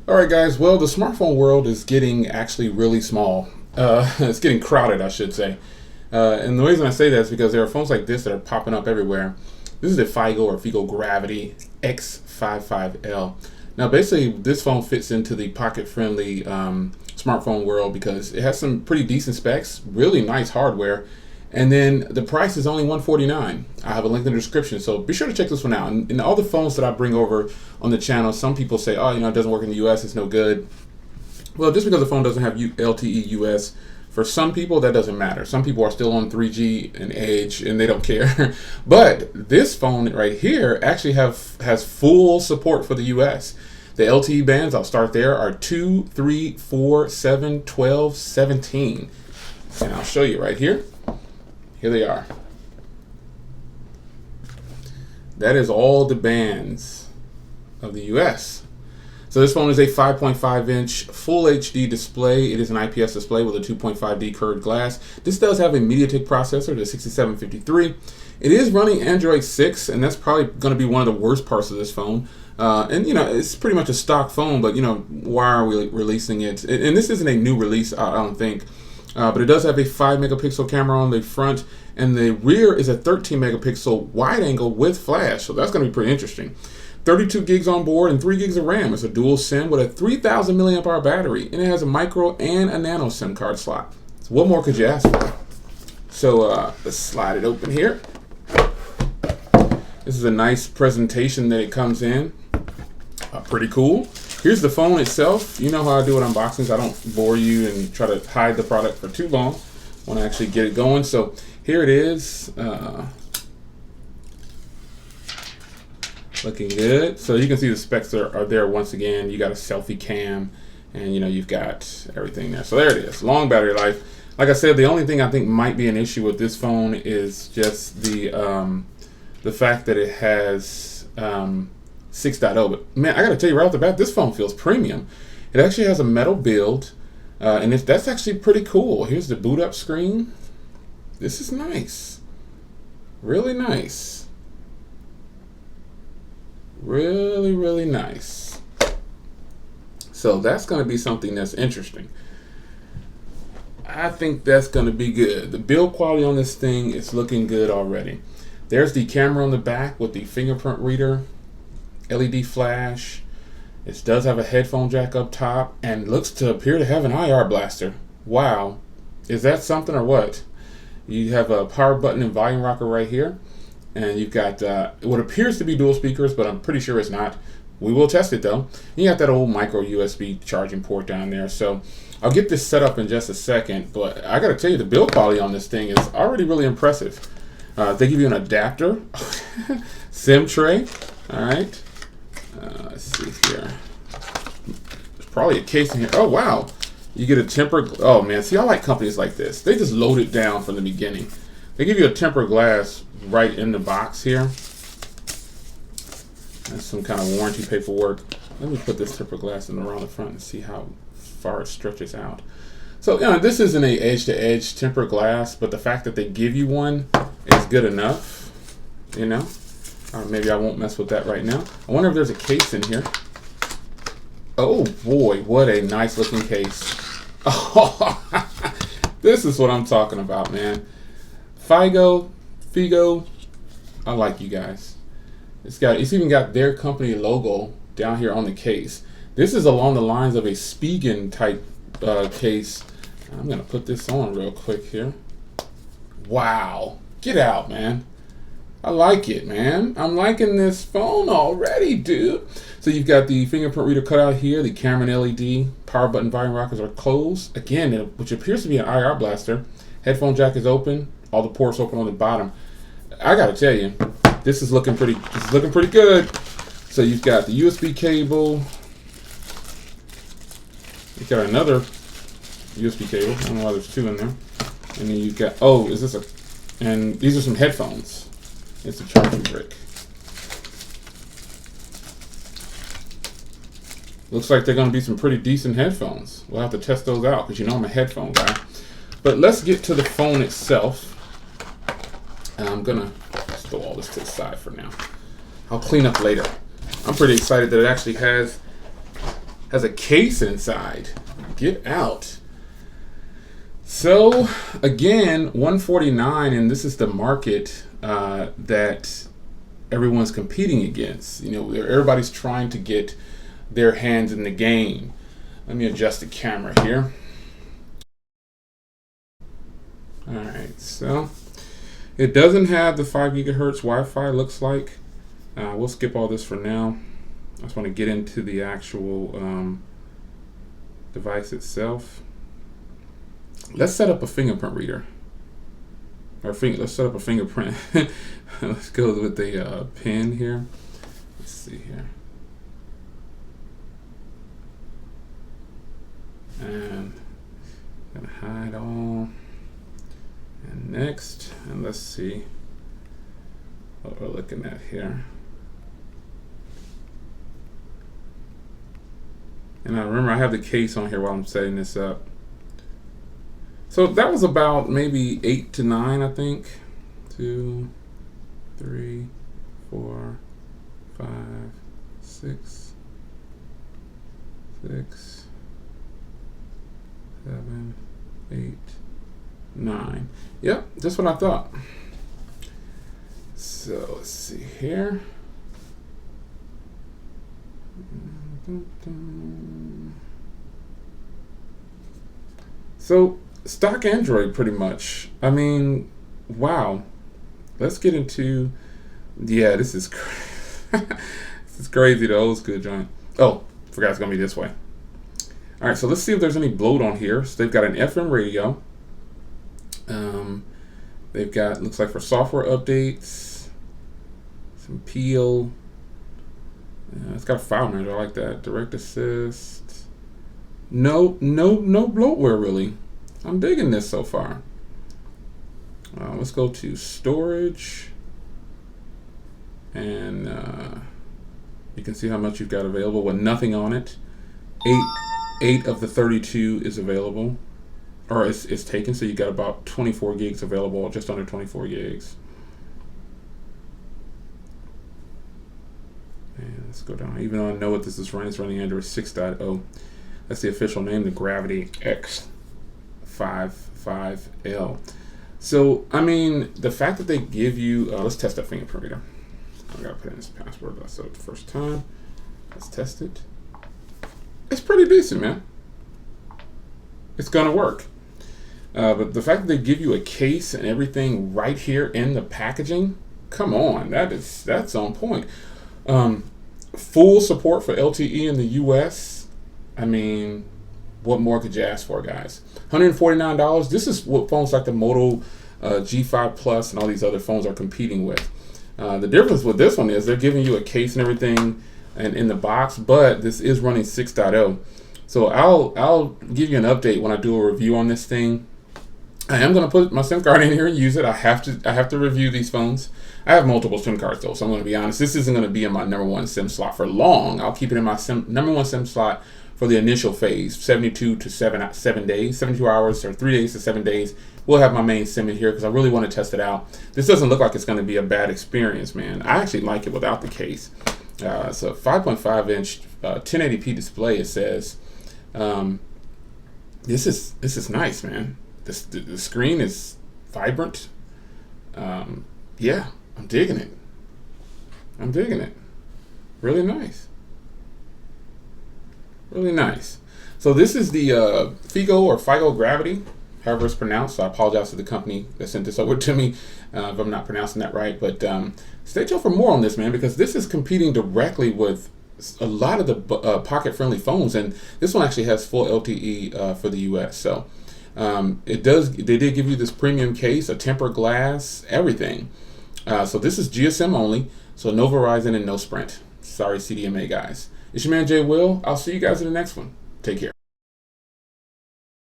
All right, guys. Well, the smartphone world is getting actually really small. It's getting crowded, I should say. And the reason I say that is because there are phones like this that are popping up everywhere. This is the Figo Gravity X55L. Now, basically, this phone fits into the pocket-friendly smartphone world because it has some pretty decent specs, really nice hardware, and then the price is only $149. I have a link in the description, so be sure to check this one out. And all the phones that I bring over on the channel, some people say, oh, it doesn't work in the US, it's no good. Well, just because the phone doesn't have LTE US, for some people that doesn't matter. Some people are still on 3G and Edge and they don't care. But this phone right here actually has full support for the US. The LTE bands, I'll start there, are 2, 3, 4, 7, 12, 17. And I'll show you right here. Here they are. That is all the bands of the US. So this phone is a 5.5-inch full HD display. It is an IPS display with a 2.5D curved glass. This does have a MediaTek processor, the 6753. It is running Android 6, and that's probably going to be one of the worst parts of this phone. It's pretty much a stock phone, but why are we releasing it? And this isn't a new release, I don't think. But it does have a 5-megapixel camera on the front, and the rear is a 13-megapixel wide angle with flash, so that's going to be pretty interesting. 32 gigs on board and 3 gigs of RAM. It's a dual SIM with a 3,000 milliamp hour battery, and it has a micro and a nano SIM card slot. So what more could you ask for? So let's slide it open here. This is a nice presentation that it comes in. Pretty cool. Here's the phone itself. You know how I do with unboxings. I don't bore you and try to hide the product for too long. I want to actually get it going. So here it is. Looking good. So you can see the specs are there once again. You got a selfie cam, and you've got everything there. So there it is. Long battery life. Like I said, the only thing I think might be an issue with this phone is just the fact that it has 6.0. But man, I gotta tell you right off the bat, this phone feels premium. It actually has a metal build, and that's actually pretty cool. Here's the boot up screen. This is nice. Really nice. Really, really nice. So that's going to be something that's interesting. I think that's going to be good. The build quality on this thing is looking good already. There's the camera on the back with the fingerprint reader, LED flash. It does have a headphone jack up top and looks to appear to have an IR blaster. Wow. Is that something or what? You have a power button and volume rocker right here. And you've got what appears to be dual speakers, but I'm pretty sure it's not. We will test it though. You got that old micro USB charging port down there. So I'll get this set up in just a second, but I gotta tell you, the build quality on this thing is already really impressive. They give you an adapter, SIM tray. All right. Let's see here. There's probably a case in here. Oh wow. You get a tempered. Oh man, see, I like companies like this. They just load it down from the beginning. They give you a tempered glass right in the box here. That's some kind of warranty paperwork. Let me put this tempered glass around the front and see how far it stretches out. So this isn't a edge-to-edge tempered glass, but the fact that they give you one is good enough. Maybe I won't mess with that right now. I wonder if there's a case in here. Oh boy, what a nice looking case. Oh, this is what I'm talking about, man. Figo, I like you guys. It's even got their company logo down here on the case. This is along the lines of a Spigen type case. I'm gonna put this on real quick here. Wow, get out, man. I like it, man. I'm liking this phone already, dude. So you've got the fingerprint reader cut out here, the camera and LED, power button volume rockers are closed. Again, which appears to be an IR blaster. Headphone jack is open. All the ports open on the bottom. I gotta tell you, this is looking pretty good. So you've got the USB cable. You've got another USB cable. I don't know why there's two in there. And then you've got, and these are some headphones. It's a charging brick. Looks like they're gonna be some pretty decent headphones. We'll have to test those out because I'm a headphone guy. But let's get to the phone itself. And I'm gonna just throw all this to the side for now. I'll clean up later. I'm pretty excited that it actually has Has a case inside. Get out. So again, 149, and this is the market that everyone's competing against. You know, everybody's trying to get their hands in the game. Let me adjust the camera here. All right, so it doesn't have the 5 gigahertz Wi-Fi, looks like. We'll skip all this for now. I just want to get into the actual device itself. Let's set up a fingerprint reader. Let's set up a fingerprint. Let's go with the pin here. Let's see here. And I'm gonna hide all. And next, and let's see what we're looking at here. And I remember I have the case on here while I'm setting this up. So that was about maybe 8 to 9, I think. 2, 3, 4, 5, 6, 6, 7, 8, 9. Yep, just what I thought. So let's see here. So stock Android, pretty much. I mean, wow. Let's get into, yeah, this is this is crazy, the old school joint. Oh, forgot it's gonna be this way. All right, so let's see if there's any bloat on here. So they've got an FM radio. They've got, looks like for software updates, some Peel. It's got a file manager, I like that. Direct assist. No bloatware really. I'm digging this so far. Let's go to storage, and you can see how much you've got available with nothing on it. 8 of the 32 is available, or it's taken, so you got about 24 gigs available, just under 24 gigs. And let's go down. Even though I know what this is running, it's running Android 6.0. That's the official name, the Gravity X55L. So, I mean, the fact that they give you, let's test that fingerprint reader. I gotta put in this password. I said it the first time. Let's test it. It's pretty decent, man. It's gonna work. But the fact that they give you a case and everything right here in the packaging, come on, that's on point. Full support for LTE in the US. I mean, what more could you ask for, guys? $149. This is what phones like the Moto G5 Plus and all these other phones are competing with. The difference with this one is they're giving you a case and everything and in the box, but this is running 6.0. So I'll give you an update when I do a review on this thing. I am going to put my SIM card in here and use it. I have to review these phones. I have multiple SIM cards though, so I'm going to be honest. This isn't going to be in my number one SIM slot for long. I'll keep it in my number one SIM slot for the initial phase, 72 to 7 days, 72 hours or 3 days to 7 days. We'll have my main SIM in here because I really want to test it out. This doesn't look like it's going to be a bad experience, man. I actually like it without the case. It's a 5.5 inch 1080p display. It says this is nice, man. The screen is vibrant. Yeah, I'm digging it. I'm digging it. Really nice. Really nice. So this is the Figo or Figo Gravity, however it's pronounced. So I apologize to the company that sent this over to me if I'm not pronouncing that right. But stay tuned for more on this, man, because this is competing directly with a lot of the pocket-friendly phones, and this one actually has full LTE for the US. So they did give you this premium case, a tempered glass, everything. So this is GSM only, so no Verizon and no Sprint. Sorry, CDMA guys. It's your man Jay Will. I'll see you guys in the next one. Take care.